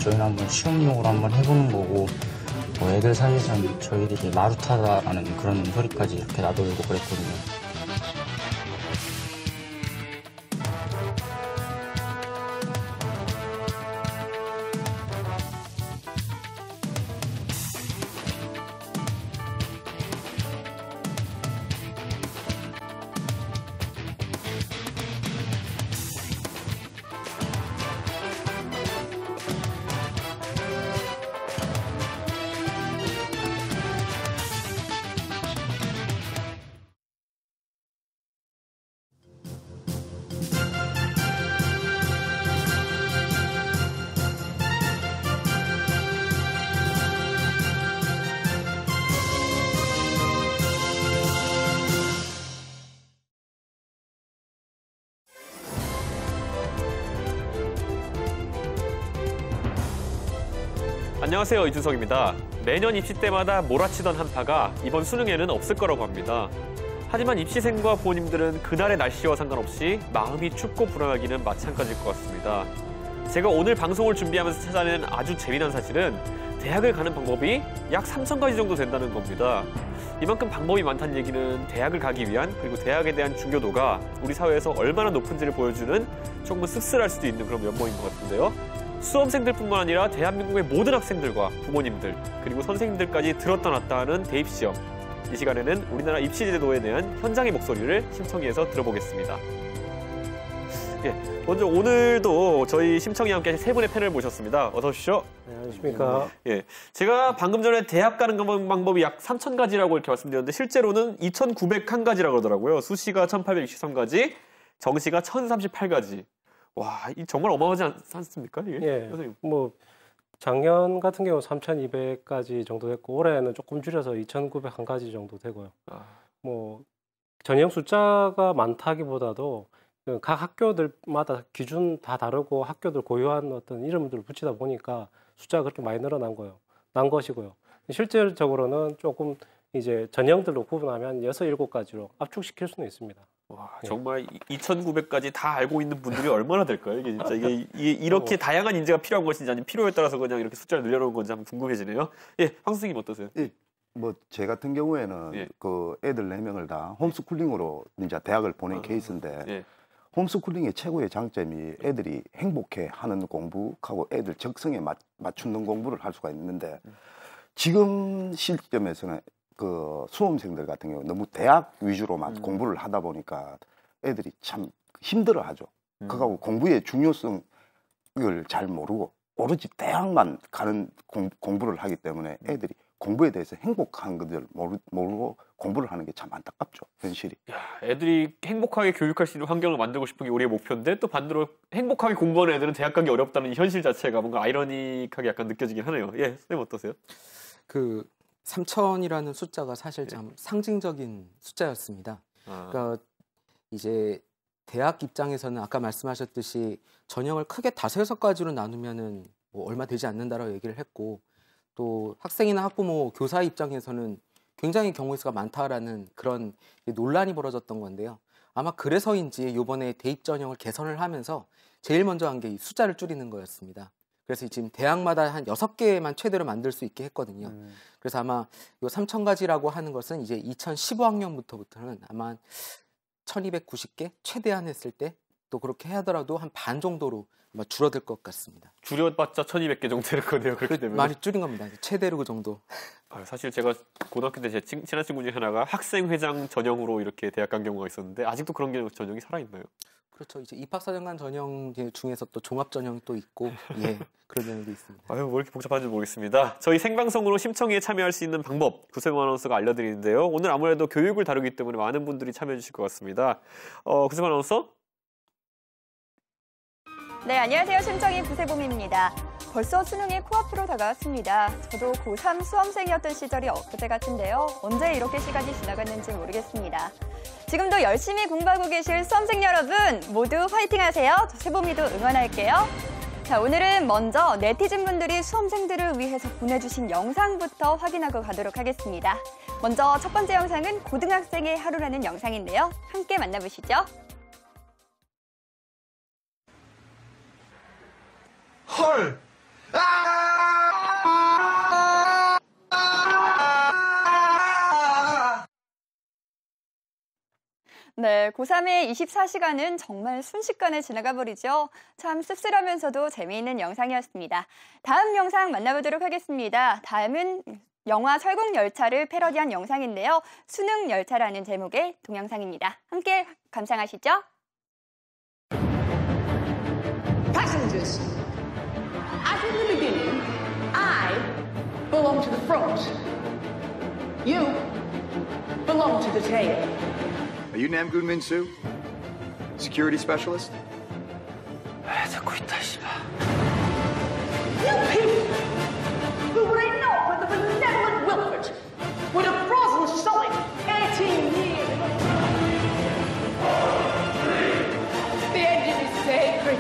저희는 한번 시험용으로 한번 해보는 거고 뭐 애들 사이에서는 저희들이 마루타다라는 그런 소리까지 이렇게 나돌고 그랬거든요. 안녕하세요, 이준석입니다. 매년 입시 때마다 몰아치던 한파가 이번 수능에는 없을 거라고 합니다. 하지만 입시생과 부모님들은 그날의 날씨와 상관없이 마음이 춥고 불안하기는 마찬가지일 것 같습니다. 제가 오늘 방송을 준비하면서 찾아낸 아주 재미난 사실은 대학을 가는 방법이 약 3,000가지 정도 된다는 겁니다. 이만큼 방법이 많다는 얘기는 대학을 가기 위한 그리고 대학에 대한 중요도가 우리 사회에서 얼마나 높은지를 보여주는 조금 씁쓸할 수도 있는 그런 면모인 것 같은데요. 수험생들뿐만 아니라 대한민국의 모든 학생들과 부모님들 그리고 선생님들까지 들었다 놨다 하는 대입시험. 이 시간에는 우리나라 입시제도에 대한 현장의 목소리를 심청이에서 들어보겠습니다. 먼저 오늘도 저희 심청이와 함께 세 분의 패널을 모셨습니다. 어서 오십시오. 네, 안녕하십니까. 제가 방금 전에 대학 가는 방법이 약 3,000가지라고 이렇게 말씀드렸는데 실제로는 2,901가지라고 그러더라고요. 수시가 1,863가지, 정시가 1,038가지. 와, 정말 어마어마하지 않습니까? 이게? 예, 선생님. 뭐 작년 같은 경우 3,200가지 정도 됐고 올해는 조금 줄여서 2,901가지 정도 되고요. 뭐 전형 숫자가 많다기보다도 각 학교들마다 기준 다 다르고 학교들 고유한 어떤 이름들을 붙이다 보니까 숫자가 그렇게 많이 난 것이고요. 실질적으로는 조금 이제 전형들로 구분하면 6, 7가지로 압축시킬 수는 있습니다. 와, 정말 2,900까지 다 알고 있는 분들이 얼마나 될까요? 이게 진짜 이게 이렇게 다양한 인재가 필요한 것인지 아니면 필요에 따라서 그냥 이렇게 숫자를 늘려놓은 건지 한번 궁금해지네요. 황 선생님 어떠세요? 뭐 제 같은 경우에는 그 애들 4명을 다 홈스쿨링으로 이제 대학을 보낸 케이스인데 홈스쿨링의 최고의 장점이 애들이 행복해하는 공부하고 애들 적성에 맞추는 공부를 할 수가 있는데 지금 시점에서는 그 수험생들 같은 경우 너무 대학 위주로만 공부를 하다 보니까 애들이 참 힘들어하죠. 그거하고 공부의 중요성을 잘 모르고 오로지 대학만 가는 공부를 하기 때문에 애들이 공부에 대해서 행복한 것들 모르고 공부를 하는 게 참 안타깝죠, 현실이. 야, 애들이 행복하게 교육할 수 있는 환경을 만들고 싶은 게 우리의 목표인데 또 반대로 행복하게 공부하는 애들은 대학 가기 어렵다는 이 현실 자체가 뭔가 아이러니하게 약간 느껴지긴 하네요. 선생님 어떠세요? 3,000이라는 숫자가 사실 참 상징적인 숫자였습니다. 그러니까 이제 대학 입장에서는 아까 말씀하셨듯이 전형을 크게 5, 6가지로 나누면은 뭐 얼마 되지 않는다라고 얘기를 했고 또 학생이나 학부모, 교사 입장에서는 굉장히 경우의 수가 많다라는 그런 논란이 벌어졌던 건데요. 아마 그래서인지 이번에 대입 전형을 개선을 하면서 제일 먼저 한 게 이 숫자를 줄이는 거였습니다. 그래서 지금 대학마다 한 6개만 최대로 만들 수 있게 했거든요. 그래서 아마 이 3,000가지라고 하는 것은 이제 2015학년부터는 아마 1,290개 최대한 했을 때 또 그렇게 하더라도 한 반 정도로 아마 줄어들 것 같습니다. 줄여봤자 1,200개 정도 될 거네요. 그렇게 되면. 많이 줄인 겁니다. 최대로 그 정도. 사실 제가 고등학교 때 제 친한 친구 중에 하나가 학생회장 전형으로 이렇게 대학 간 경우가 있었는데 아직도 그런 전형이 살아있나요? 그렇죠. 이제 입학사정관 전형 중에서 또 종합 전형이 또 있고, 그런 전형도 있습니다. 뭐 이렇게 복잡한지 모르겠습니다. 저희 생방송으로 심청회에 참여할 수 있는 방법 구세범 아나운서가 알려드리는데요. 오늘 아무래도 교육을 다루기 때문에 많은 분들이 참여해 주실 것 같습니다. 구세범 아나운서? 네, 안녕하세요. 심청이 구세범입니다. 벌써 수능이 코앞으로 다가왔습니다. 저도 고3 수험생이었던 시절이 엊그제 같은데요. 언제 이렇게 시간이 지나갔는지 모르겠습니다. 지금도 열심히 공부하고 계실 수험생 여러분 모두 화이팅 하세요. 저 세범이도 응원할게요. 자, 오늘은 먼저 네티즌분들이 수험생들을 위해서 보내주신 영상부터 확인하고 가도록 하겠습니다. 먼저 첫 번째 영상은 고등학생의 하루라는 영상인데요. 함께 만나보시죠. 헐! 네, 고3의 24시간은 정말 순식간에 지나가 버리죠. 참 씁쓸하면서도 재미있는 영상이었습니다. 다음 영상 만나보도록 하겠습니다. 다음은 영화 설국열차를 패러디한 영상인데요. 수능열차라는 제목의 동영상입니다. 함께 감상하시죠. Passengers, as in the beginning, I belong to the front. You belong to the tail. Are you Nam Goon Min Soo? Security specialist? 듣고 있다, 씨발. You people who would I know but the benevolent Wilford would have frozen solid 18 years ago. The engine is sacred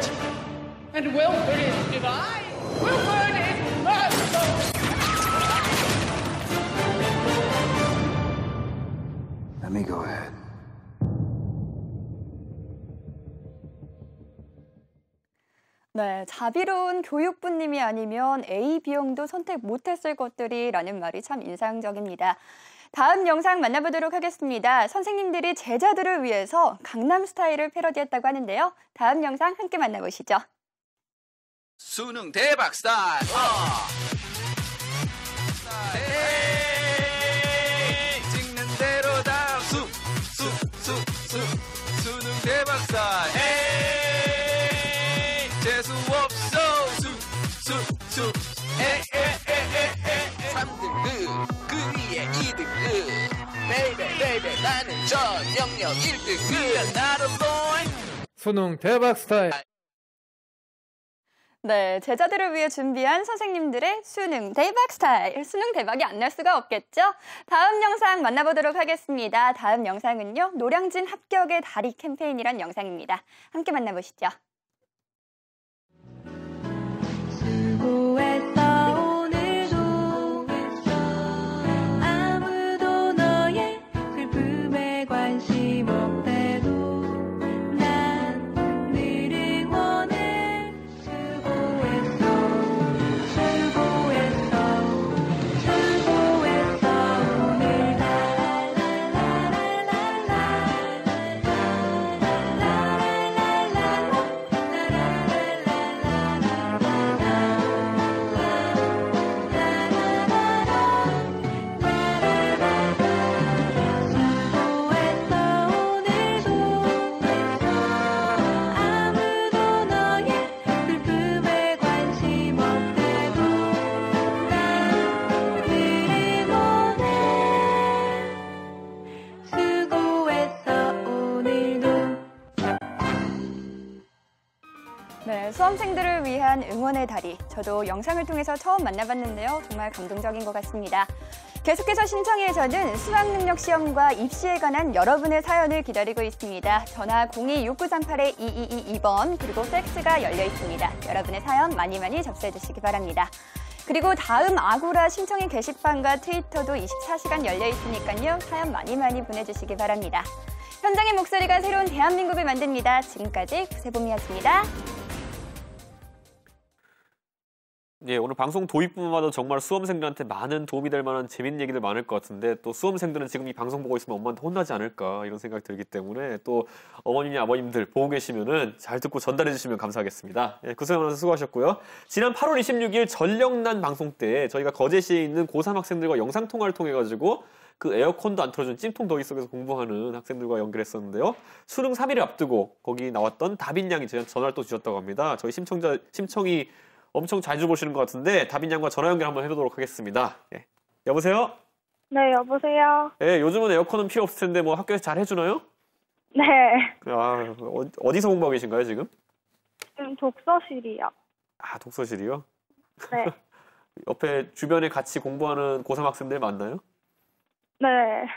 and Wilford is divine. Wilford is merciful. Let me go ahead. 네, 자비로운 교육부님이 아니면 A 비용도 선택 못했을 것들이라는 말이 참 인상적입니다. 다음 영상 만나보도록 하겠습니다. 선생님들이 제자들을 위해서 강남스타일을 패러디했다고 하는데요. 다음 영상 함께 만나보시죠. 수능 대박 스타일. 찍는 대로 다 수능 대박 스타일. 재수 없어 수 3등급 그 위에 2등급 베이베 나는 전영역 1등급 나름 boy 수능 대박 스타일. 네, 제자들을 위해 준비한 선생님들의 수능 대박 스타일. 수능 대박이 안 날 수가 없겠죠? 다음 영상 만나보도록 하겠습니다. 다음 영상은요, 노량진 합격의 다리 캠페인이란 영상입니다. 함께 만나보시죠. 수고했어 오늘도 아무도 너의 슬픔에 관심 없대도 난 늘 응원해. 수고했어 오늘 아무도 너의 슬픔에 관심 없대도 난 늘 응원해. 수고했어 오늘도. 네, 수험생들을 위한 응원의 다리. 저도 영상을 통해서 처음 만나봤는데요. 정말 감동적인 것 같습니다. 계속해서 신청해서는 수학능력시험과 입시에 관한 여러분의 사연을 기다리고 있습니다. 전화 02-6938-2222번 그리고 팩스가 열려 있습니다. 여러분의 사연 많이 접수해 주시기 바랍니다. 그리고 다음 아고라 신청의 게시판과 트위터도 24시간 열려 있으니까요. 사연 많이 보내주시기 바랍니다. 현장의 목소리가 새로운 대한민국을 만듭니다. 지금까지 구세봄이었습니다. 예, 오늘 방송 도입부마다 정말 수험생들한테 많은 도움이 될 만한 재밌는 얘기들 많을 것 같은데 또 수험생들은 지금 이 방송 보고 있으면 엄마한테 혼나지 않을까 이런 생각이 들기 때문에 또 어머님이 아버님들 보고 계시면은 잘 듣고 전달해 주시면 감사하겠습니다. 예, 구세범 아나운서 수고하셨고요. 지난 8월 26일 전력난 방송 때 저희가 거제시에 있는 고3 학생들과 영상통화를 통해 가지고 그 에어컨도 안 틀어준 찜통 더위 속에서 공부하는 학생들과 연결했었는데요. 수능 3일을 앞두고 거기 나왔던 다빈 양이 전화를 또 주셨다고 합니다. 저희 심청이 엄청 자주 보시는 것 같은데 다빈 양과 전화 연결 한번 해보도록 하겠습니다. 예. 여보세요? 네, 여보세요? 예, 요즘은 에어컨은 필요 없을 텐데 뭐 학교에서 잘 해주나요? 네. 아, 어디서 공부하고 계신가요, 지금? 지금 독서실이요. 아, 독서실이요? 네. 옆에 주변에 같이 공부하는 고3 학생들 많나요? 네.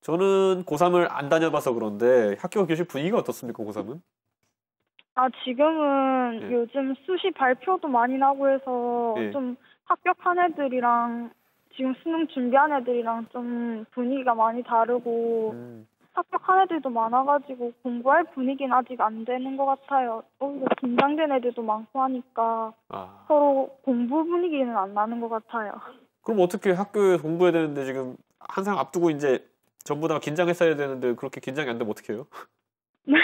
저는 고3을 안 다녀봐서 그런데 학교 교실 분위기가 어떻습니까, 고3은? 아, 지금은 예. 요즘 수시 발표도 많이 나고 해서 예. 좀 합격한 애들이랑 지금 수능 준비한 애들이랑 좀 분위기가 많이 다르고 합격한 애들도 많아가지고 공부할 분위기는 아직 안 되는 것 같아요. 오히려 긴장된 애들도 많고 하니까 서로 공부 분위기는 안 나는 것 같아요. 그럼 어떻게 학교에 공부해야 되는데 지금 항상 앞두고 이제 전부 다 긴장했어야 되는데 그렇게 긴장이 안 되면 어떻게 해요? 네.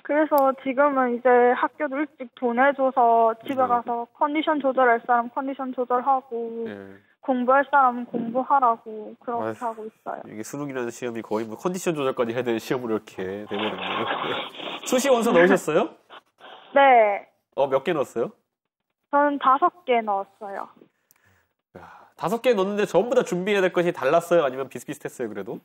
그래서 지금은 이제 학교도 일찍 보내줘서 집에 가서 컨디션 조절할 사람 컨디션 조절하고 공부할 사람은 공부하라고 그렇게 하고 있어요. 이게 수능이라는 시험이 거의 뭐 컨디션 조절까지 해야 되는 시험으로 이렇게 되거든요. 수시 원서 넣으셨어요? 네. 몇 개 넣었어요? 저는 5개 넣었어요. 5개 넣었는데 전부 다 준비해야 될 것이 달랐어요? 아니면 비슷비슷했어요, 그래도?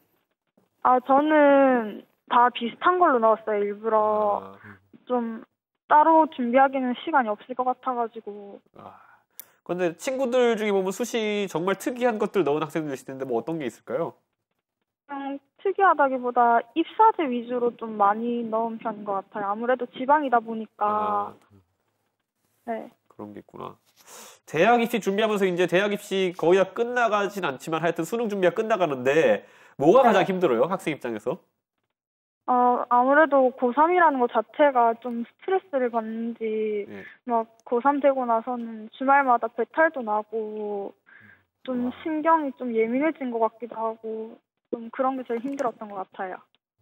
저는 다 비슷한 걸로 넣었어요. 일부러 좀 따로 준비하기는 시간이 없을 것 같아가지고. 근데 친구들 중에 보면 수시 정말 특이한 것들 넣은 학생들 있을 텐데 뭐 어떤 게 있을까요? 특이하다기보다 입사제 위주로 좀 많이 넣은 편인 것 같아요. 아무래도 지방이다 보니까. 네. 그런 게 있구나. 대학 입시 준비하면서 이제 대학 입시 거의 다 끝나가진 않지만 하여튼 수능 준비가 끝나가는데 뭐가 가장 힘들어요? 학생 입장에서? 아무래도 고3이라는 것 자체가 좀 스트레스를 받는지, 막 고3 되고 나서는 주말마다 배탈도 나고, 좀 신경이 좀 예민해진 것 같기도 하고, 좀 그런 게 제일 힘들었던 것 같아요.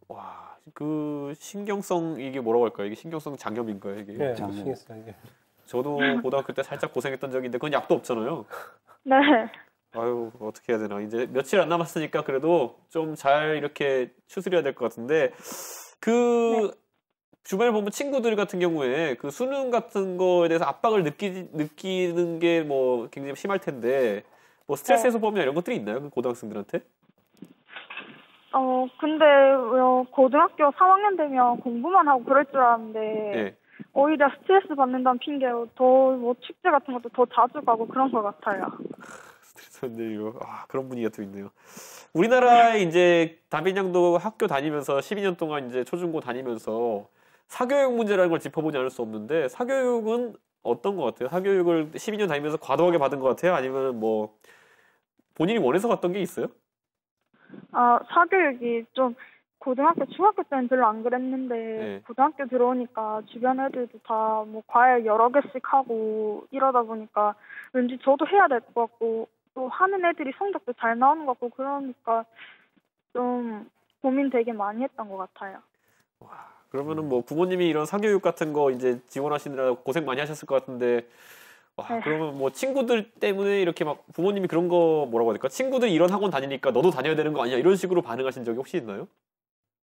와, 그 신경성, 이게 뭐라고 할까요? 이게 신경성 장염인가요, 이게? 네, 신경성. 저도 고등학교 때 살짝 고생했던 적이 있는데 그건 약도 없잖아요. 네. 아유, 어떻게 해야 되나. 이제 며칠 안 남았으니까 그래도 좀 잘 이렇게 추스려야 될 것 같은데, 주변에 보면 친구들 같은 경우에 그 수능 같은 거에 대해서 압박을 느끼는 게 뭐 굉장히 심할 텐데, 뭐 스트레스 해소 범위나 이런 것들이 있나요? 그 고등학생들한테? 근데 고등학교 3학년 되면 공부만 하고 그럴 줄 알았는데, 오히려 스트레스 받는다는 핑계로 뭐 축제 같은 것도 더 자주 가고 그런 것 같아요. 그런 분위기가 또 있네요. 우리나라에 이제 다빈 양도 학교 다니면서 12년 동안 이제 초중고 다니면서 사교육 문제라는 걸 짚어보지 않을 수 없는데, 사교육은 어떤 것 같아요? 사교육을 12년 다니면서 과도하게 받은 것 같아요? 아니면 뭐 본인이 원해서 갔던 게 있어요? 사교육이 좀 고등학교, 중학교 때는 별로 안 그랬는데 고등학교 들어오니까 주변 애들도 다 뭐 과외 여러 개씩 하고 이러다 보니까 왠지 저도 해야 될 것 같고, 또 하는 애들이 성적도 잘 나오는 것 같고 그러니까 좀 고민 되게 많이 했던 것 같아요. 그러면은 뭐 부모님이 이런 사교육 같은 거 이제 지원하시느라 고생 많이 하셨을 것 같은데, 그러면 뭐 친구들 때문에 이렇게 막 부모님이 그런 거 뭐라고 해야 될까? 친구들이 이런 학원 다니니까 너도 다녀야 되는 거 아니야? 이런 식으로 반응하신 적이 혹시 있나요?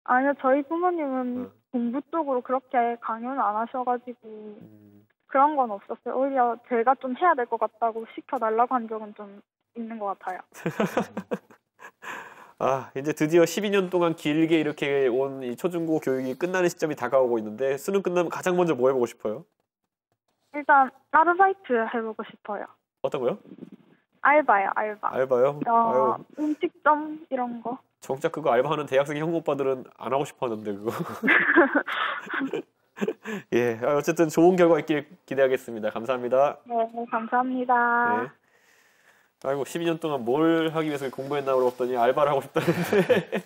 아니요, 저희 부모님은 공부 쪽으로 그렇게 강요는 안 하셔가지고 그런 건 없었어요. 오히려 제가 좀 해야 될 것 같다고 시켜달라고 한 적은 좀 있는 것 같아요. 이제 드디어 12년 동안 길게 이렇게 온 이 초중고 교육이 끝나는 시점이 다가오고 있는데, 수능 끝나면 가장 먼저 뭐 해보고 싶어요? 일단 아르바이트 해보고 싶어요. 어떤 거요? 알바요, 알바. 알바요? 음식점 이런 거. 정작 그거 알바하는 대학생 형 오빠들은 안 하고 싶어 하는데 그거. 예, 어쨌든 좋은 결과 있길 기대하겠습니다. 감사합니다. 네, 감사합니다. 네. 아이고, 12년 동안 뭘 하기 위해서 공부했나 그러더니 알바를 하고 싶다는데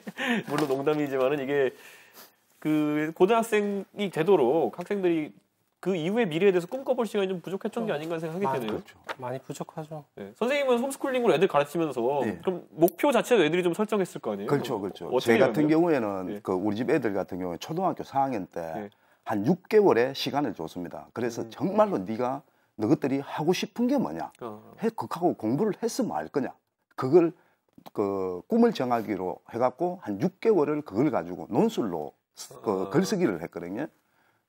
물론 농담이지만은 이게 그 고등학생이 되도록 학생들이 그 이후의 미래에 대해서 꿈꿔볼 시간이 좀 부족했던 게 아닌가 생각하게 되네요. 그렇죠. 많이 부족하죠. 선생님은 홈스쿨링으로 애들 가르치면서 그럼 목표 자체도 애들이 좀 설정했을 거 아니에요? 그렇죠. 제 같은 경우에는 그 우리 집 애들 같은 경우에 초등학교 4학년 때 한 6개월의 시간을 줬습니다. 그래서 정말로 네가 너희들이 하고 싶은 게 뭐냐, 그하고 공부를 했으면 알 거냐, 그걸 그 꿈을 정하기로 해갖고 한 6개월을 그걸 가지고 논술로 그 글쓰기를 했거든요.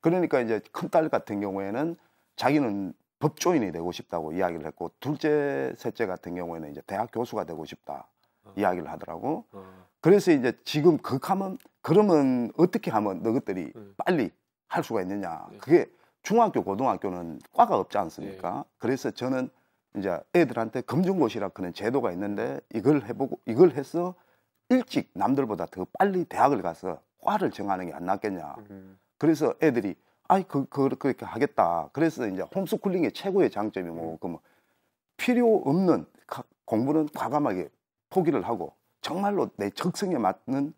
그러니까 이제 큰딸 같은 경우에는 자기는 법조인이 되고 싶다고 이야기를 했고, 둘째, 셋째 같은 경우에는 이제 대학 교수가 되고 싶다 이야기를 하더라고. 그래서 이제 지금 그러면 어떻게 하면 너희들이 빨리 할 수가 있느냐. 그게 중학교, 고등학교는 과가 없지 않습니까? 그래서 저는 이제 애들한테 검정고시라 그런 제도가 있는데 이걸 해서 일찍 남들보다 더 빨리 대학을 가서 과를 정하는 게 안 낫겠냐. 그래서 애들이 그렇게 하겠다. 그래서 이제 홈스쿨링의 최고의 장점이 그러면 필요 없는 공부는 과감하게 포기를 하고 정말로 내 적성에 맞는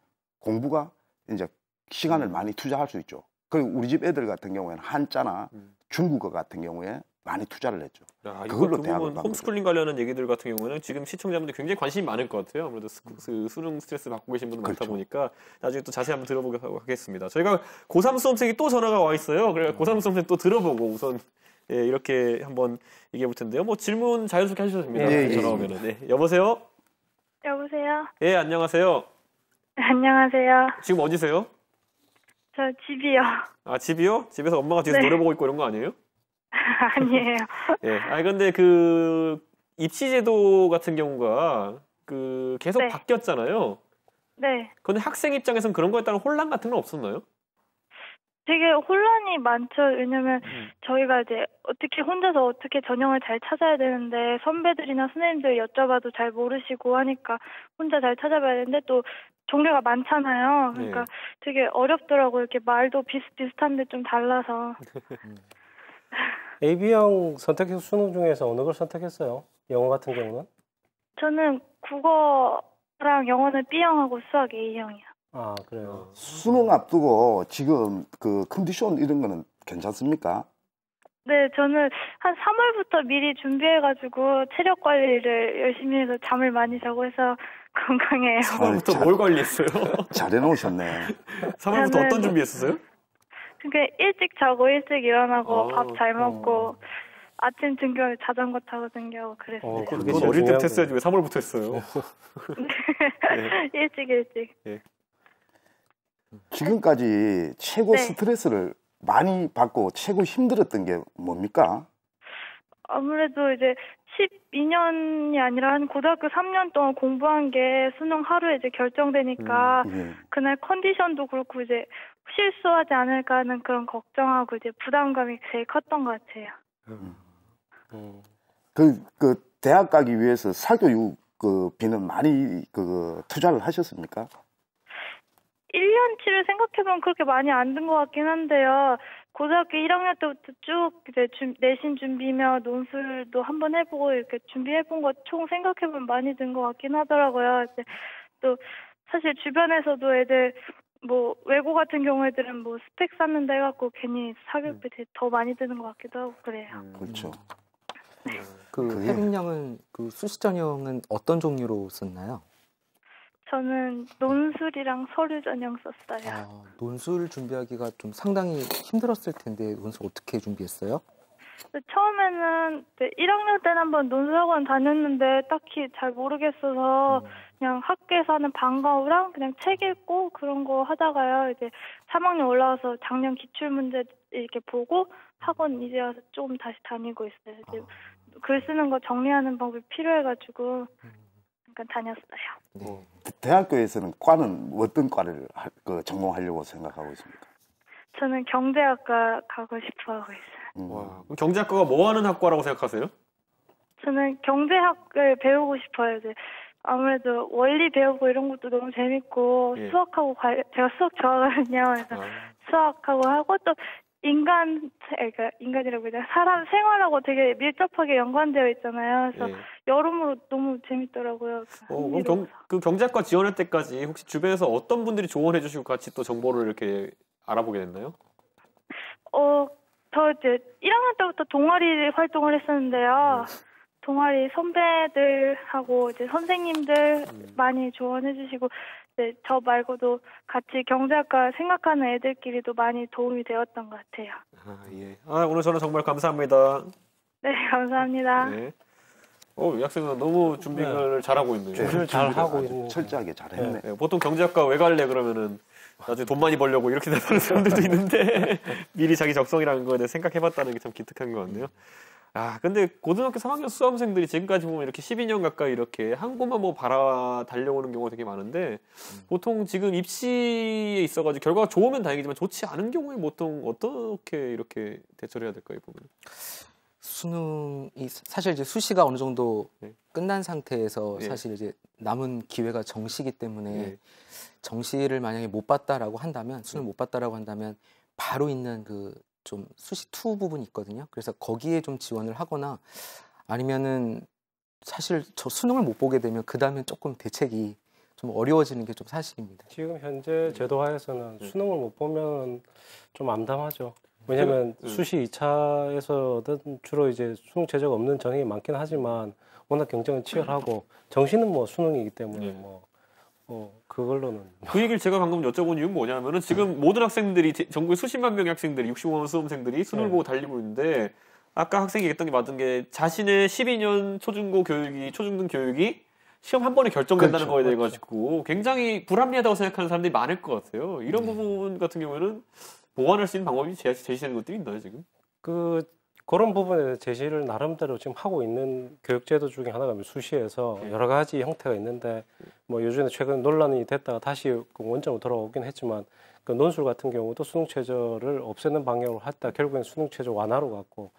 공부가 이제 시간을 많이 투자할 수 있죠. 그리고 우리 집 애들 같은 경우에는 한자나 중국어 같은 경우에 많이 투자를 했죠. 그걸로 대학을 간 거죠. 홈스쿨링 관련한 얘기들 같은 경우는 지금 시청자분들 굉장히 관심이 많을 것 같아요. 아무래도 수능 스트레스 받고 계신 분들 많다 그렇죠. 보니까 나중에 또 자세히 한번 들어보도록 하겠습니다. 저희가 고3 수험생이 또 전화가 와 있어요. 그래서 고3 수험생 또 들어보고 우선 이렇게 한번 얘기해 볼 텐데요. 뭐 질문 자연스럽게 하셔도 됩니다. 전화 오면은. 네. 여보세요? 여보세요? 예, 안녕하세요. 안녕하세요. 지금 어디세요? 저 집이요. 아, 집이요? 집에서 엄마가 뒤에서 노래 보고 있고 이런 거 아니에요? 아니에요. 예. 아니 근데 그 입시 제도 같은 경우가 그 계속 바뀌었잖아요. 네. 근데 학생 입장에서는 그런 거에 따른 혼란 같은 건 없었나요? 되게 혼란이 많죠. 왜냐면 저희가 이제 어떻게 혼자서 어떻게 전형을 잘 찾아야 되는데 선배들이나 선생님들 여쭤봐도 잘 모르시고 하니까 혼자 잘 찾아봐야 되는데 또 종류가 많잖아요. 그러니까 되게 어렵더라고요. 이렇게 말도 비슷비슷한데 좀 달라서. AB형 선택형 수능 중에서 어느 걸 선택했어요? 영어 같은 경우는? 저는 국어랑 영어는 B형하고 수학 A형이요. 아, 그래요. 수능 앞두고 지금 그 컨디션 이런 거는 괜찮습니까? 네, 저는 한 3월부터 미리 준비해가지고 체력 관리를 열심히 해서 잠을 많이 자고 해서 건강해요. 3월부터 뭘 관리했어요? 잘 해놓으셨네. 3월부터 어떤 준비했었어요? 그러니까 일찍 자고 일찍 일어나고 밥 잘 먹고 아침 등교에 자전거 타고 등교하고 그랬어요. 그건 어릴 때부터 했어야지 왜 3월부터 했어요? 일찍. 네. 지금까지 최고 스트레스를 많이 받고 최고 힘들었던 게 뭡니까? 아무래도 이제 12년이 아니라 한 고등학교 3년 동안 공부한 게 수능 하루에 이제 결정되니까 그날 컨디션도 그렇고 이제 실수하지 않을까 하는 그런 걱정하고 이제 부담감이 제일 컸던 것 같아요. 그 대학 가기 위해서 사교육 그 비는 많이 그 투자를 하셨습니까? 1년치를 생각해보면 그렇게 많이 안 든 것 같긴 한데요. 고등학교 1학년 때부터 쭉 이제 내신 준비며 논술도 한번 해보고 이렇게 준비해본 거 총 생각해보면 많이 든 것 같긴 하더라고요. 이제 또 사실 주변에서도 애들 뭐 외고 같은 경우 애들은 뭐 스펙 쌓는다 해갖고 괜히 사교육비 더 많이 드는 것 같기도 하고 그래요. 그렇죠. 그 혜린 양은 그 수시 전형은 어떤 종류로 썼나요? 저는 논술이랑 서류 전형 썼어요. 논술 준비하기가 좀 상당히 힘들었을 텐데 논술 어떻게 준비했어요? 처음에는 1학년 때는 한번 논술학원 다녔는데 딱히 잘 모르겠어서 그냥 학교에서 하는 방과후랑 그냥 책 읽고 그런 거 하다가요. 이제 3학년 올라와서 작년 기출문제 이렇게 보고 학원 이제 와서 조금 다시 다니고 있어요. 이제 글 쓰는 거 정리하는 방법이 필요해가지고 잠깐 다녔어요. 네. 대학교에서는 과는 어떤 과를 전공하려고 생각하고 있습니까? 저는 경제학과 가고 싶어 하고 있어요. 와, 그럼 경제학과가 뭐 하는 학과라고 생각하세요? 저는 경제학을 배우고 싶어요. 이제 아무래도 원리 배우고 이런 것도 너무 재밌고 수학하고 제가 수학 좋아하거든요. 그래서 수학하고 하고 또 그러니까 인간이라고 해야 되나? 사람 생활하고 되게 밀접하게 연관되어 있잖아요. 그래서 여러모로 너무 재밌더라고요. 그럼 그 경제학과 지원할 때까지 혹시 주변에서 어떤 분들이 조언해 주시고 같이 또 정보를 이렇게 알아보게 됐나요? 저 이제 1학년 때부터 동아리 활동을 했었는데요. 동아리 선배들하고 이제 선생님들 많이 조언해 주시고 저 말고도 같이 경제학과 생각하는 애들끼리도 많이 도움이 되었던 것 같아요. 오늘 전화 정말 감사합니다. 네, 감사합니다. 네. 이 학생은 너무 준비를 잘하고 있네요. 준비를 잘하고 있는 철저하게 잘했네. 네, 보통 경제학과 왜 갈래 그러면은 나중에 돈 많이 벌려고 이렇게 대답하는 사람들도 있는데 미리 자기 적성이라는 거에 대해 생각해봤다는 게 참 기특한 것 같네요. 근데 고등학교 3학년 수험생들이 지금까지 보면 이렇게 12년 가까이 이렇게 한 곳만 뭐 달려오는 경우가 되게 많은데 보통 지금 입시에 있어가지고 결과가 좋으면 다행이지만 좋지 않은 경우에 보통 어떻게 이렇게 대처를 해야 될까요, 이 부분은? 수능이 사실 이제 수시가 어느 정도 끝난 상태에서 사실 이제 남은 기회가 정시이기 때문에 정시를 만약에 못 봤다라고 한다면 수능 못 봤다라고 한다면 바로 있는 그 좀 수시 2 부분이 있거든요. 그래서 거기에 좀 지원을 하거나 아니면은 사실 저 수능을 못 보게 되면 그 다음에 조금 대책이 좀 어려워지는 게 좀 사실입니다. 지금 현재 제도하에서는 수능을 못 보면 좀 암담하죠. 왜냐하면 수시 2차에서든 주로 이제 수능 최저가 없는 전형이 많긴 하지만 워낙 경쟁은 치열하고 정시는 뭐 수능이기 때문에 그걸로는 그 얘기를 제가 방금 여쭤본 이유는 뭐냐면은 지금 모든 학생들이 전국에 수십만 명의 학생들이 65만 수험생들이 수능을 보고 달리고 있는데 아까 학생이 얘기했던 게 맞은 게 자신의 12년 초중등 교육이 시험 한 번에 결정된다는 거에 대해 가지고 굉장히 불합리하다고 생각하는 사람들이 많을 것 같아요. 이런 부분 같은 경우에는 보완할 수 있는 방법이 제시되는 것들이 있나요, 지금? 그런 부분에 제시를 나름대로 지금 하고 있는 교육제도 중에 하나가 수시에서 여러 가지 형태가 있는데 뭐 요즘에 최근 논란이 됐다가 다시 그 원점으로 돌아오긴 했지만 그 논술 같은 경우도 수능 최저를 없애는 방향으로 했다 결국엔 수능 최저 완화로 갔고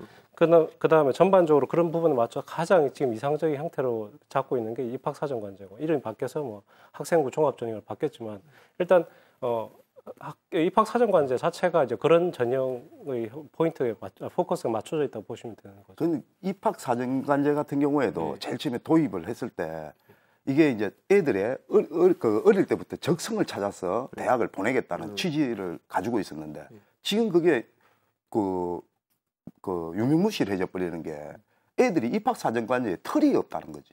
그다음에 전반적으로 그런 부분에 맞춰 가장 지금 이상적인 형태로 잡고 있는 게 입학사정관제고 이름이 바뀌어서 뭐 학생부 종합전형을 바뀌었지만 일단 입학사정관제 자체가 이제 그런 전형의 포인트에 포커스가 맞춰져 있다고 보시면 되는 거죠. 저는 입학사정관제 같은 경우에도 제일 처음에 도입을 했을 때 이게 이제 애들의 어릴 때부터 적성을 찾아서 대학을 보내겠다는 취지를 가지고 있었는데 지금 그게 유명무실해져 버리는 게 애들이 입학사정관제에 틀이 없다는 거지.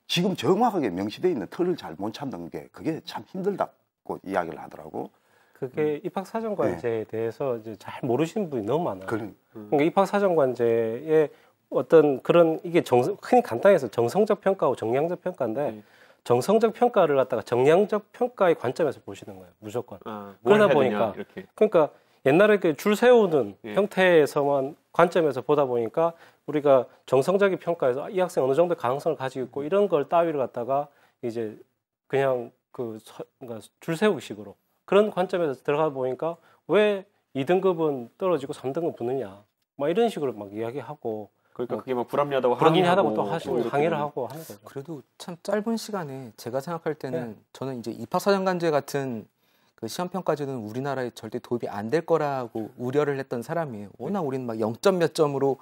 지금 정확하게 명시되어 있는 틀을 잘 못 찾는 게 그게 참 힘들다고 이야기를 하더라고. 그게 입학사정관제에 대해서 이제 잘 모르시는 분이 너무 많아요. 그러니까 입학사정관제의 어떤 그런 이게 흔히 간단해서 정성적 평가하고 정량적 평가인데 정성적 평가를 갖다가 정량적 평가의 관점에서 보시는 거예요. 무조건. 그러다 보니까 그러니까 옛날에 그 줄 세우는 형태에서만 관점에서 보다 보니까 우리가 정성적인 평가에서 이 학생 어느 정도 가능성을 가지고 있고 이런 걸 따위를 갖다가 이제 그냥 그러니까 줄 세우기식으로 그런 관점에서 들어가 보니까 왜 2등급은 떨어지고 3등급 붙느냐 막 이런 식으로 막 이야기하고 그러니까 그게 막 불합리하다고 항의하고 또 하시고 항의를 하고 하는 거죠. 그래도 참 짧은 시간에 제가 생각할 때는 저는 이제 입학사정관제 같은 그 시험평가제도는 우리나라에 절대 도입이 안 될 거라고 우려를 했던 사람이에요. 워낙 우리는 막 0점 몇 점으로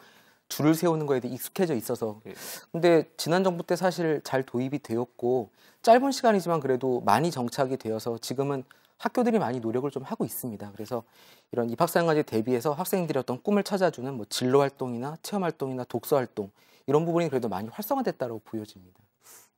줄을 세우는 거에 대해 익숙해져 있어서. 근데 지난 정부 때 사실 잘 도입이 되었고 짧은 시간이지만 그래도 많이 정착이 되어서 지금은 학교들이 많이 노력을 좀 하고 있습니다. 그래서 이런 입학사정관제 대비해서 학생들의 어떤 꿈을 찾아주는 뭐 진로활동이나 체험활동이나 독서활동 이런 부분이 그래도 많이 활성화됐다고 보여집니다.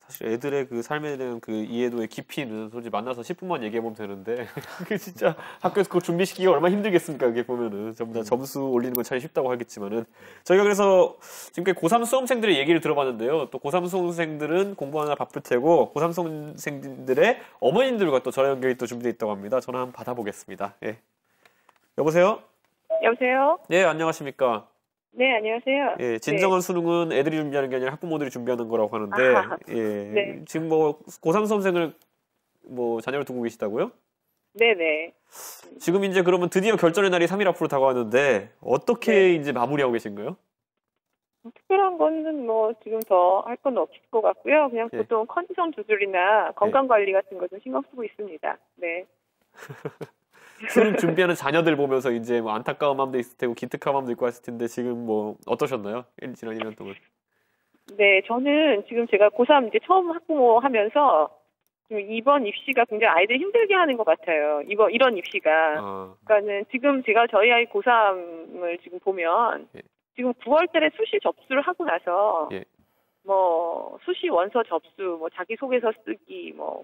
사실 애들의 그 삶에 대한 그 이해도의 깊이는 솔직히 만나서 10분만 얘기해보면 되는데 그게 진짜 학교에서 그거 준비시키기가 얼마나 힘들겠습니까? 그게 보면은 전부 다 점수 올리는 건 참 쉽다고 하겠지만은 저희가 그래서 지금까지 고3 수험생들의 얘기를 들어봤는데요. 또 고3 수험생들은 공부하느라 바쁠 테고 고3 수험생들의 어머님들과 또 전화 연결이 또 준비되어 있다고 합니다. 전화 한번 받아보겠습니다. 예. 여보세요? 여보세요? 네, 안녕하십니까? 네, 안녕하세요. 예, 진정한 수능은 애들이 준비하는 게 아니라 학부모들이 준비하는 거라고 하는데, 예, 지금 뭐 고3 수험생을 뭐 자녀를 두고 계시다고요? 네네. 지금 이제 그러면 드디어 결전의 날이 3일 앞으로 다가왔는데 어떻게 이제 마무리하고 계신가요? 특별한 거는 뭐 지금 더 할 건 없을 것 같고요. 그냥 보통 컨디션 조절이나 건강 관리 같은 거 좀 신경 쓰고 있습니다. 네. 수능 준비하는 자녀들 보면서 이제 뭐 안타까운 마음도 있을 테고 기특한 마음도 있고 했을 텐데 지금 뭐 어떠셨나요? 지난 1년 동안. 네, 저는 지금 제가 고3 이제 처음 학부모 하면서 지금 이번 입시가 굉장히 아이들 힘들게 하는 것 같아요. 이런 입시가. 그러니까는 지금 제가 저희 아이 고3을 지금 보면 지금 9월 달에 수시 접수를 하고 나서 뭐 수시 원서 접수, 뭐 자기소개서 쓰기, 뭐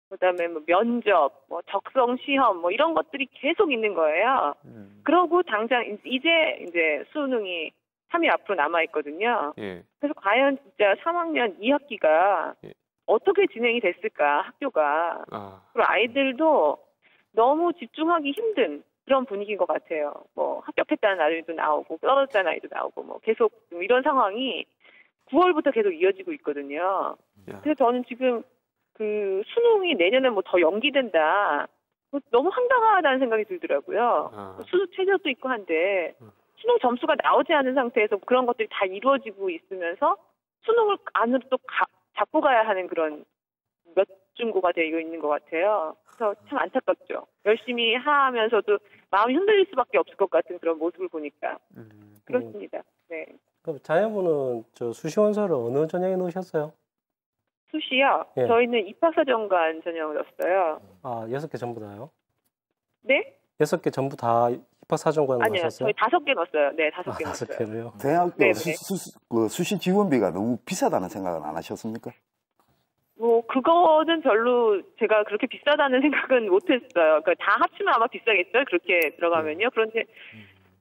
그다음에 뭐 면접, 뭐 적성 시험, 뭐 이런 것들이 계속 있는 거예요. 그러고 당장 이제 수능이 3일 앞으로 남아 있거든요. 그래서 과연 진짜 3학년 2학기가 어떻게 진행이 됐을까 학교가. 그리고 아이들도 너무 집중하기 힘든 그런 분위기인 것 같아요. 뭐 합격했다는 아이들도 나오고 떨어졌다는 아이도 나오고 뭐 계속 이런 상황이 9월부터 계속 이어지고 있거든요. 그래서 저는 지금 그 수능이 내년에 뭐 더 연기된다. 너무 황당하다는 생각이 들더라고요. 수능 최저도 있고 한데 수능 점수가 나오지 않은 상태에서 그런 것들이 다 이루어지고 있으면서 수능을 안으로 또 잡고 가야 하는 그런 몇 중고가 되어 있는 것 같아요. 그래서 참 안타깝죠. 열심히 하면서도 마음이 흔들릴 수밖에 없을 것 같은 그런 모습을 보니까 그렇습니다. 네. 그럼 자녀분은 저 수시 원서를 어느 전형에 넣으셨어요? 수시요? 예. 저희는 입학사정관 전형이었어요. 아, 6개 전부 다요? 네? 6개 전부 다 입학사정관 아니요, 넣으셨어요? 저희 5개 넣었어요. 네, 5개 넣었어요. 5개로요? 대학교 네네. 수시 지원비가 너무 비싸다는 생각은 안 하셨습니까? 뭐 그거는 별로 제가 그렇게 비싸다는 생각은 못했어요. 그러니까 다 합치면 아마 비싸겠죠. 그렇게 들어가면요. 그런데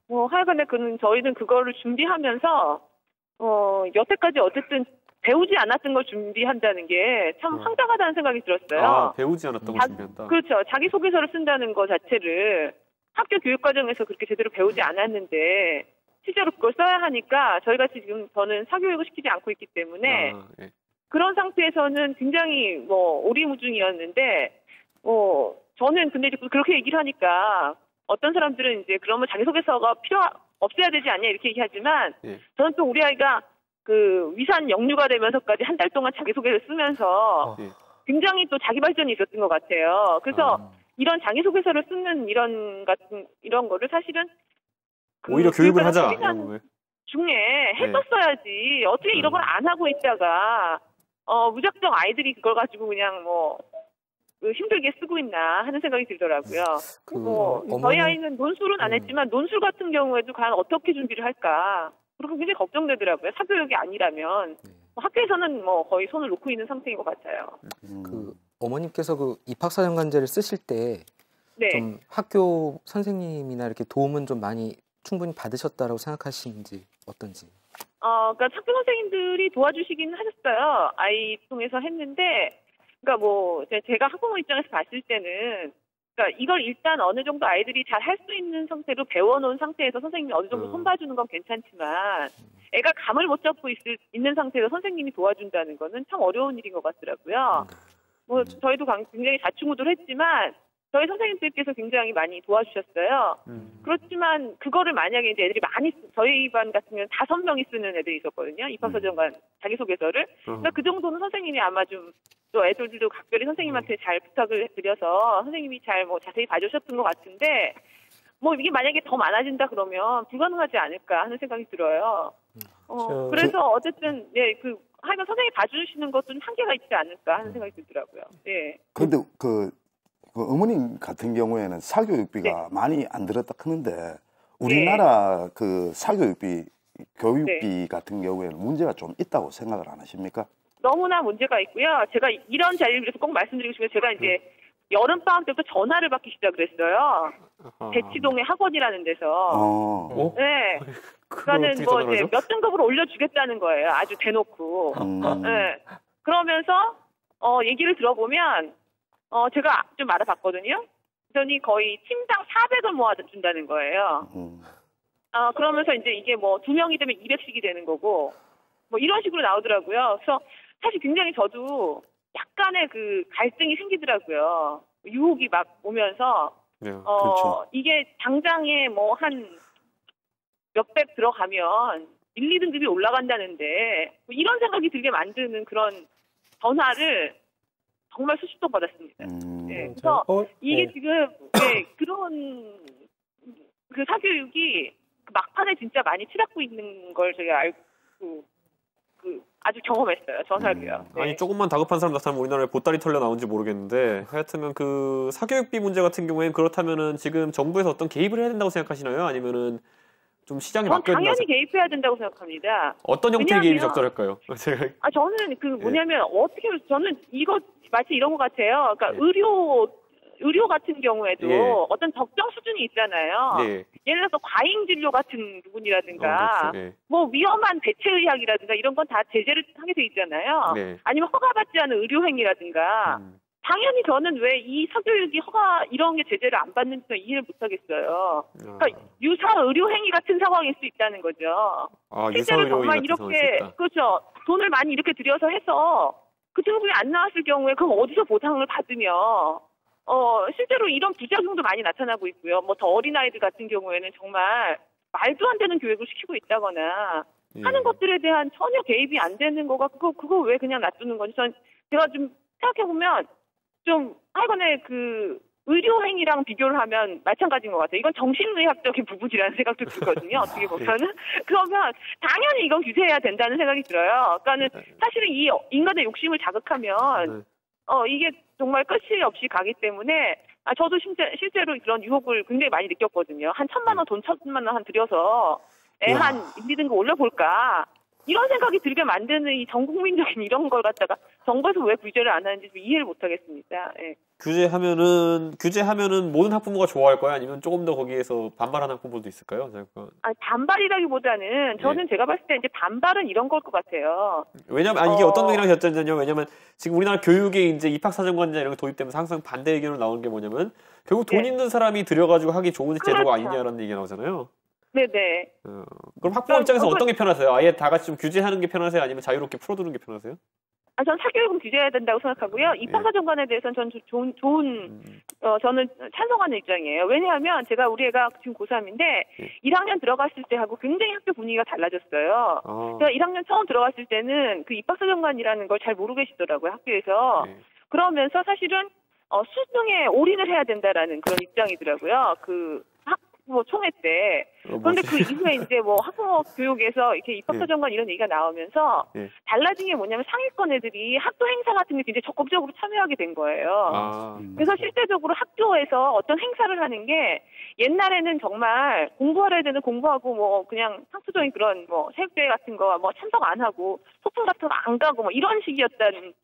뭐 하여간에 저희는 그거를 준비하면서 여태까지 어쨌든 배우지 않았던 걸 준비한다는 게 참 황당하다는 생각이 들었어요. 아, 배우지 않았던 걸 준비한다. 그렇죠. 자기소개서를 쓴다는 거 자체를 학교 교육 과정에서 그렇게 제대로 배우지 않았는데 실제로 그걸 써야 하니까 저희같이 지금 저는 사교육을 시키지 않고 있기 때문에 예. 그런 상태에서는 굉장히 오리무중이었는데 저는 근데 이제 그렇게 얘기를 하니까 어떤 사람들은 이제 그러면 자기소개서가 없어야 되지 않냐 이렇게 얘기하지만 예. 저는 또 우리 아이가 그 위산 영유가 되면서까지 한 달 동안 자기소개를 쓰면서 예. 굉장히 또 자기 발전이 있었던 것 같아요. 그래서 이런 자기소개서를 쓰는 이런 거를 사실은 오히려 교육을 하자. 중에 했었어야지. 어떻게 이런 걸 안 하고 있다가 무작정 아이들이 그걸 가지고 그냥 힘들게 쓰고 있나 하는 생각이 들더라고요. 저희 아이는 논술은 안 했지만 논술 같은 경우에도 과연 어떻게 준비를 할까? 그리고 굉장히 걱정되더라고요. 사교육이 아니라면 학교에서는 거의 손을 놓고 있는 상태인 것 같아요. 어머님께서 그 입학사정관제를 쓰실 때 좀 학교 선생님이나 이렇게 도움은 좀 많이 충분히 받으셨다라고 생각하시는지 어떤지. 그러니까 학교 선생님들이 도와주시긴 하셨어요. 아이 통해서 했는데, 그러니까 제가 학부모 입장에서 봤을 때는, 그러니까 이걸 일단 어느 정도 아이들이 잘 할 수 있는 상태로 배워놓은 상태에서 선생님이 어느 정도 손봐주는 건 괜찮지만, 애가 감을 못 잡고 있는 상태에서 선생님이 도와준다는 거는 참 어려운 일인 것 같더라고요. 저희도 굉장히 자충우돌했지만, 저희 선생님들께서 굉장히 많이 도와주셨어요. 그렇지만 그거를 만약에 이제 애들이 저희 반 같은 경우는 5명이 쓰는 애들이 있었거든요. 입학사정관 자기소개서를. 그러니까 그 정도는 선생님이 아마 또 애들도 각별히 선생님한테 잘 부탁을 드려서 선생님이 잘 자세히 봐주셨던 것 같은데 이게 만약에 더 많아진다 그러면 불가능하지 않을까 하는 생각이 들어요. 그래서 어쨌든 하여간 선생님이 봐주시는 것은 한계가 있지 않을까 하는 생각이 들더라고요. 네. 근데 그 어머님 같은 경우에는 사교육비가 많이 안 들었다 크는데 우리나라 그 사교육비, 교육비 같은 경우에는 문제가 좀 있다고 생각을 안 하십니까? 너무나 문제가 있고요. 제가 이런 자리를 위해서 꼭 말씀드리고 싶은 게 제가 이제 여름방학 때부터 전화를 받기 시작을 했어요. 대치동의 학원이라는 데서. 네. 그러니까는 이제 몇 등급으로 올려주겠다는 거예요. 아주 대놓고. 네. 그러면서 얘기를 들어보면 제가 좀 알아봤거든요. 그랬더니 거의 팀당 400을 모아준다는 거예요. 그러면서 이제 이게 2명이 되면 200씩이 되는 거고, 이런 식으로 나오더라고요. 그래서 사실 굉장히 저도 약간의 그 갈등이 생기더라고요. 유혹이 막 오면서, 그렇죠. 이게 당장에 한 몇백 들어가면 1, 2등급이 올라간다는데, 이런 생각이 들게 만드는 그런 전화를 정말 수십 통 받았습니다. 그래서 이게 지금 그런 그 사교육이 막판에 진짜 많이 치닫고 있는 걸 저희가 알고 아주 경험했어요. 전화로요. 아니 조금만 다급한 사람 나타나면 우리나라에 보따리 털려 나온지 모르겠는데 하여튼은 그 사교육비 문제 같은 경우에는 그렇다면은 지금 정부에서 어떤 개입을 해야 된다고 생각하시나요? 아니면은 좀 시장에 맡겨야 된다고 당연히 개입해야 된다고 생각합니다. 어떤 형태의 개입이 적절할까요? 저는 뭐냐면 어떻게 저는 이거 마치 이런 것 같아요. 그러니까 의료 같은 경우에도 어떤 적정 수준이 있잖아요. 예를 들어서 과잉 진료 같은 부분이라든가 위험한 대체의학이라든가 이런 건 다 제재를 하게 돼 있잖아요. 아니면 허가받지 않은 의료행위라든가 당연히 저는 왜 이 사교육이 이런 게 제재를 안 받는지 이해를 못하겠어요. 그러니까 유사 의료행위 같은 상황일 수 있다는 거죠. 실제로 정말 이렇게 그렇죠. 돈을 많이 이렇게 들여서 해서 그 등급이 안 나왔을 경우에 그럼 어디서 보상을 받으며 실제로 이런 부작용도 많이 나타나고 있고요. 더 어린아이들 같은 경우에는 정말 말도 안 되는 교육을 시키고 있다거나 하는 것들에 대한 전혀 개입이 안 되는 거가 그거 왜 그냥 놔두는 건지 제가 좀 생각해보면 좀 하여간에 의료행위랑 비교를 하면 마찬가지인 것 같아요. 이건 정신의학적인 부분이라는 생각도 들거든요. 어떻게 보면은. 그러면 당연히 이건 규제해야 된다는 생각이 들어요. 그러니까는 사실은 이 인간의 욕심을 자극하면 이게 정말 끝이 없이 가기 때문에 저도 실제로 그런 유혹을 굉장히 많이 느꼈거든요. 한 1,000만 원, 돈 1,000만 원 한 들여서 애 한 인지 등급 올려볼까. 이런 생각이 들게 만드는 이 전 국민적인 이런 걸 갖다가 정부에서 왜 규제를 안 하는지 좀 이해를 못 하겠습니다. 예. 규제하면은 모든 학부모가 좋아할 거야? 아니면 조금 더 거기에서 반발하는 학부모도 있을까요? 반발이라기보다는 저는 제가 봤을 때 이제 반발은 이런 걸 것 같아요. 왜냐면 이게 어떤 의미랑 결정되냐면 왜냐면 지금 우리나라 교육에 이제 입학사정관제 이런 게 도입되면서 항상 반대 의견으로 나오는 게 뭐냐면 결국 돈 있는 사람이 들여가지고 하기 좋은 제도가 아니냐라는 얘기가 나오잖아요. 네네. 그럼 학부모 입장에서 어떤 게 편하세요? 아예 다 같이 좀 규제하는 게 편하세요? 아니면 자유롭게 풀어두는 게 편하세요? 전 사교육은 규제해야 된다고 생각하고요. 입학사정관에 대해서는 저는 저는 찬성하는 입장이에요. 왜냐하면 제가 우리 애가 지금 고3인데 1학년 들어갔을 때하고 굉장히 학교 분위기가 달라졌어요. 제가 1학년 처음 들어갔을 때는 그 입학사정관이라는 걸 잘 모르고 계시더라고요, 학교에서. 그러면서 사실은 수능에 올인을 해야 된다라는 그런 입장이더라고요. 총회 때. 그런데 그 이후에 이제 학부모 교육에서 이렇게 입학사정관 이런 얘기가 나오면서 달라진 게 뭐냐면 상위권 애들이 학교 행사 같은 게 굉장히 적극적으로 참여하게 된 거예요. 그래서 실제적으로 학교에서 어떤 행사를 하는 게 옛날에는 정말 공부하려 때는 공부하고 그냥 상투적인 그런 체육대회 같은 거 참석 안 하고 소풍 같은 거 안 가고 이런 식이었다는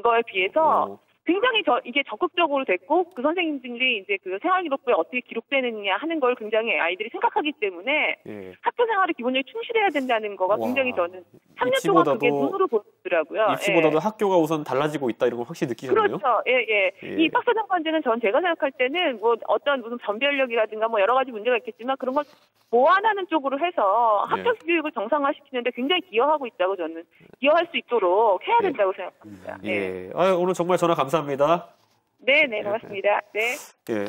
거에 비해서 굉장히 이게 적극적으로 됐고 그 선생님들이 이제 그 생활기록부에 어떻게 기록되느냐 하는 걸 굉장히 아이들이 생각하기 때문에 학교 생활에 기본적으로 충실해야 된다는 거가 굉장히 저는 3년 동안 그게 눈으로 보이더라고요. 입시보다도 학교가 우선 달라지고 있다 이런 걸 확실히 느끼셨네요. 그렇죠. 이 입학사정관제는 제가 생각할 때는 어떤 무슨 변별력이라든가 여러 가지 문제가 있겠지만 그런 걸 보완하는 쪽으로 해서 학교 교육을 정상화시키는데 굉장히 기여하고 있다고 저는 기여할 수 있도록 해야 된다고 생각합니다. 오늘 정말 전화 감사합니다. 네, 고맙습니다. 네.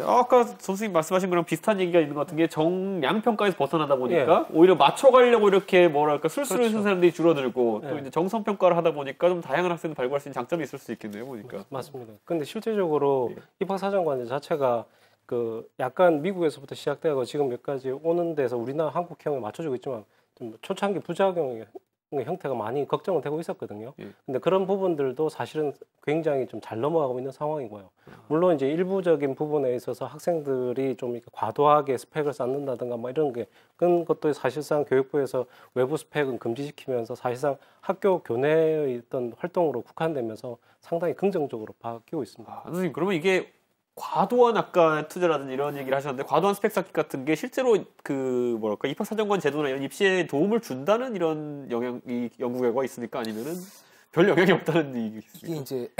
아까 선생님 말씀하신 거랑 비슷한 얘기가 있는 것 같은 게 정량평가에서 벗어나다 보니까 오히려 맞춰가려고 이렇게 술수를 쓰는 사람들이 줄어들고 또 이제 정성평가를 하다 보니까 좀 다양한 학생들 발굴할 수 있는 장점이 있을 수 있겠네요, 보니까. 맞습니다. 근데 실제적으로 입학사정관제 자체가 약간 미국에서부터 시작되고 지금 몇 가지 오는 데서 우리나라 한국형에 맞춰주고 있지만 좀 초창기 부작용의 형태가 많이 걱정은 되고 있었거든요. 근데 그런 부분들도 사실은 굉장히 좀 잘 넘어가고 있는 상황이고요. 물론 이제 일부적인 부분에 있어서 학생들이 좀 이렇게 과도하게 스펙을 쌓는다든가 이런 그런 것도 사실상 교육부에서 외부 스펙은 금지시키면서 사실상 학교 교내의 어떤 활동으로 국한되면서 상당히 긍정적으로 바뀌고 있습니다. 선생님, 그러면 이게 과도한 아까 투자라든지 이런 얘기를 하셨는데 과도한 스펙 쌓기 같은 게 실제로 입학사정관 제도나 이런 입시에 도움을 준다는 이런 이 연구 결과가 있으니까 아니면은 별 영향이 없다는 얘기 있습니까? 이게 이제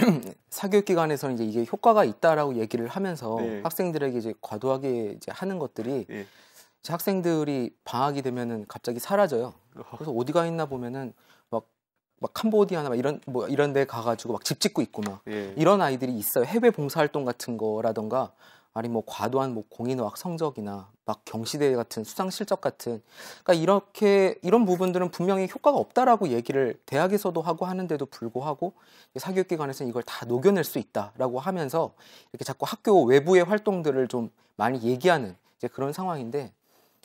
사교육기관에서는 이게 효과가 있다라고 얘기를 하면서 학생들에게 이제 과도하게 이제 하는 것들이 이제 학생들이 방학이 되면은 갑자기 사라져요. 그래서 어디가 있나 보면은 막 캄보디아나 이런 데 가가지고 집 짓고 있고 이런 아이들이 있어요. 해외 봉사활동 같은 거라던가 아니 과도한 공인어학 성적이나 경시대 같은 수상 실적 같은 그러니까 이런 부분들은 분명히 효과가 없다라고 얘기를 대학에서도 하고 하는데도 불구하고 사교육기관에서는 이걸 다 녹여낼 수 있다라고 하면서 이렇게 자꾸 학교 외부의 활동들을 좀 많이 얘기하는 이제 그런 상황인데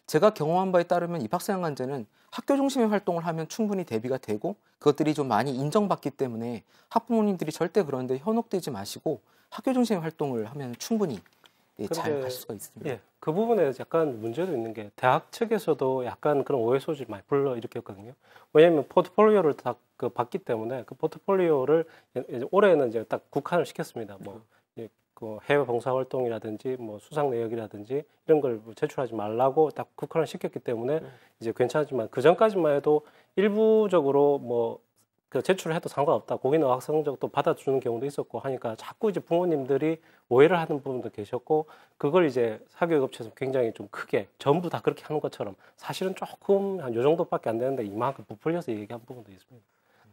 제가 경험한 바에 따르면 입학사정관제는 학교 중심의 활동을 하면 충분히 대비가 되고 그것들이 좀 많이 인정받기 때문에 학부모님들이 절대 그런데 현혹되지 마시고 학교 중심의 활동을 하면 충분히 잘 갈 수가 있습니다. 그 부분에 약간 문제도 있는 게 대학 측에서도 약간 그런 오해 소지를 많이 불러일으켰거든요. 왜냐하면 포트폴리오를 다 받기 때문에 그 포트폴리오를 올해는 이제 딱 국한을 시켰습니다. 해외 봉사활동이라든지 수상 내역이라든지 이런 걸 제출하지 말라고 딱 국한을 시켰기 때문에 이제 괜찮지만 그 전까지만 해도 일부적으로 제출을 해도 상관없다. 공인어학 성적도 받아주는 경우도 있었고 하니까 자꾸 이제 부모님들이 오해를 하는 부분도 계셨고 그걸 이제 사교육업체에서 굉장히 좀 크게 전부 다 그렇게 하는 것처럼 사실은 조금 한 요 정도밖에 안 되는데 이만큼 부풀려서 얘기한 부분도 있습니다.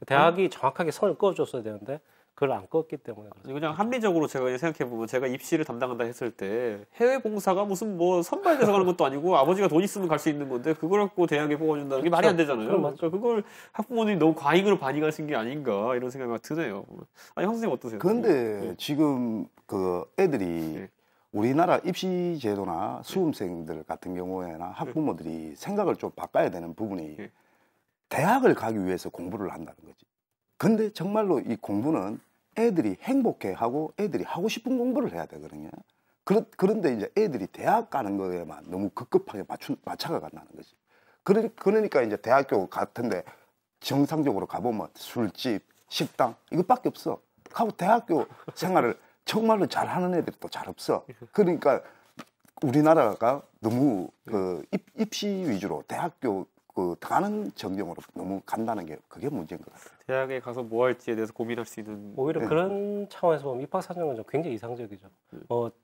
대학이 정확하게 선을 그어줬어야 되는데 그걸 안 껐기 때문에 그냥 합리적으로 제가 생각해보면 제가 입시를 담당한다 했을 때 해외 봉사가 무슨 선발돼서 가는 것도 아니고 아버지가 돈 있으면 갈 수 있는 건데 그걸 갖고 대학에 뽑아준다는 게 말이 안 되잖아요. 그러니까 그걸 학부모님이 너무 과잉으로 반응하신 게 아닌가 이런 생각이 드네요. 아니 선생님 어떠세요? 그런데 지금 애들이 우리나라 입시 제도나 수험생들 같은 경우에나 학부모들이 생각을 좀 바꿔야 되는 부분이 대학을 가기 위해서 공부를 한다는 거지. 근데 정말로 이 공부는 애들이 행복해하고 애들이 하고 싶은 공부를 해야 되거든요. 그런데 이제 애들이 대학 가는 거에만 너무 급급하게 맞춰가 간다는 거지. 그러니까 이제 대학교 같은데 정상적으로 가보면 술집, 식당 이것밖에 없어. 가고 대학교 생활을 정말로 잘하는 애들이 또 잘 없어. 그러니까 우리나라가 너무 그 입시 위주로 대학교 그 가는 전경으로 너무 간다는 게 그게 문제인 것 같아요. 대학에 가서 뭐 할지에 대해서 고민할 수 있는 오히려 그런 차원에서 보면 입학 사정은 좀 굉장히 이상적이죠.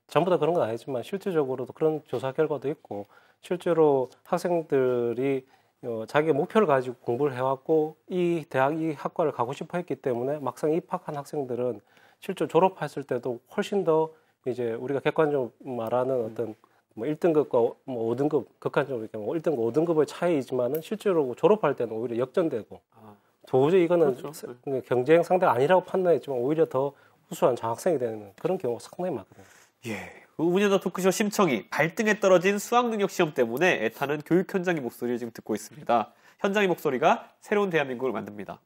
전부 다 그런 건 아니지만 실질적으로도 그런 조사 결과도 있고 실제로 학생들이 자기의 목표를 가지고 공부를 해왔고 이 대학 이 학과를 가고 싶어 했기 때문에 막상 입학한 학생들은 실제 졸업했을 때도 훨씬 더 이제 우리가 객관적으로 말하는 어떤 뭐 1등급과 뭐 5등급 극한적으로 이렇게 뭐 1등급, 5등급의 차이이지만은 실제로 졸업할 때는 오히려 역전되고 도저히 이거는 그렇죠. 경쟁 상대가 아니라고 판단했지만 오히려 더 우수한 장학생이 되는 그런 경우가 상당히 많거든요. 예. 우문여도 토크쇼 심청이 발등에 떨어진 수학능력 시험 때문에 애타는 교육 현장의 목소리를 지금 듣고 있습니다. 현장의 목소리가 새로운 대한민국을 만듭니다.